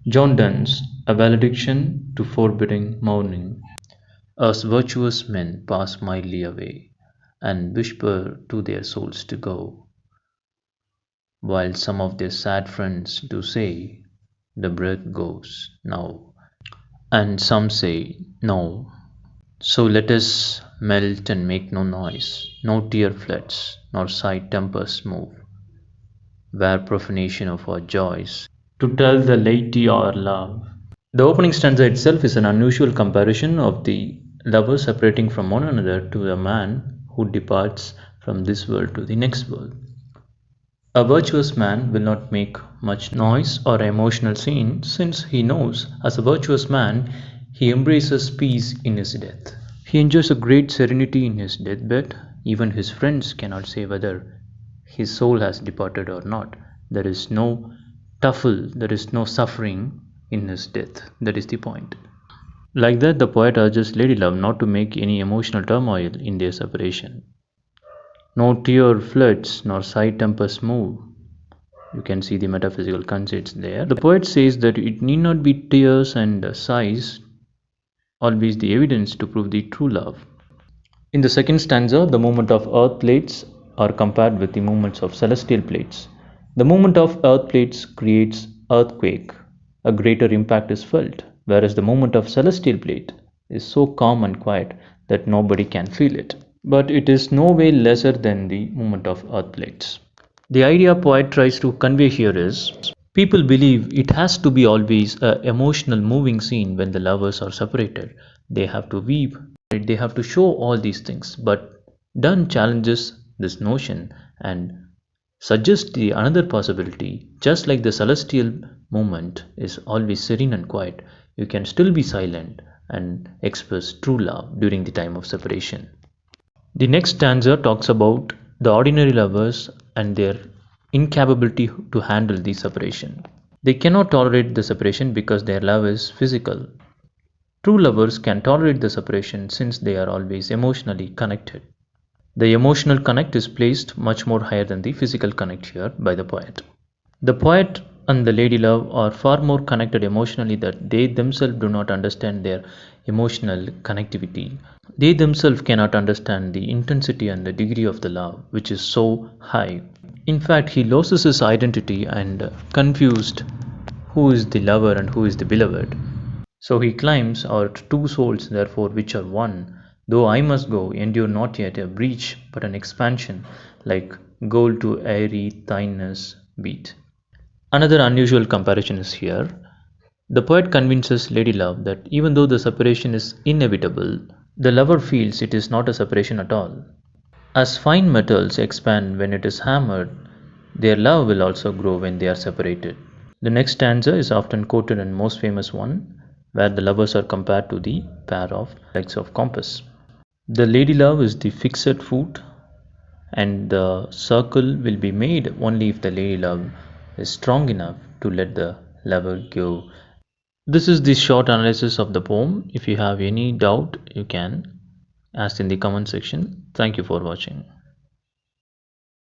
John Donne's A Valediction to Forbidding Mourning. Us virtuous men pass mildly away, and whisper to their souls to go, while some of their sad friends do say, the breath goes now, and some say, no. So let us melt and make no noise, no tear floods, nor sigh tempests move, where profanation of our joys, to tell the laity our love. The opening stanza itself is an unusual comparison of the lovers separating from one another to a man who departs from this world to the next world. A virtuous man will not make much noise or emotional scene, since he knows, as a virtuous man, he embraces peace in his death. He enjoys a great serenity in his deathbed. Even his friends cannot say whether his soul has departed or not. There is no tuffle, there is no suffering in his death. That is the point. Like that, the poet urges Lady Love not to make any emotional turmoil in their separation. No tear floods nor sigh tempests move. You can see the metaphysical conceits there. The poet says that it need not be tears and sighs always the evidence to prove the true love. In the second stanza, the movement of earth plates are compared with the movements of celestial plates. The movement of earth plates creates earthquake. A greater impact is felt, whereas the movement of celestial plate is so calm and quiet that nobody can feel it. But it is no way lesser than the movement of earth plates. The idea poet tries to convey here is people believe it has to be always a emotional moving scene when the lovers are separated. They have to weep, they have to show all these things. But Donne challenges this notion and suggests the another possibility. Just like the celestial movement is always serene and quiet, you can still be silent and express true love during the time of separation. The next stanza talks about the ordinary lovers and their incapability to handle the separation. They cannot tolerate the separation because their love is physical. True lovers can tolerate the separation since they are always emotionally connected. The emotional connect is placed much more higher than the physical connect here by the poet. The poet and the lady love are far more connected emotionally that they themselves do not understand their emotional connectivity. They themselves cannot understand the intensity and the degree of the love, which is so high. In fact, he loses his identity and confused who is the lover and who is the beloved. So he claims our two souls, therefore, which are one. Though I must go, endure not yet a breach, but an expansion, like gold to airy thiness beat. Another unusual comparison is here. The poet convinces Lady Love that even though the separation is inevitable, the lover feels it is not a separation at all. As fine metals expand when it is hammered, their love will also grow when they are separated. The next stanza is often quoted and most famous one, where the lovers are compared to the pair of legs of compass. The lady love is the fixed foot, and the circle will be made only if the lady love is strong enough to let the lover go. This is the short analysis of the poem. If you have any doubt, you can ask in the comment section. Thank you for watching.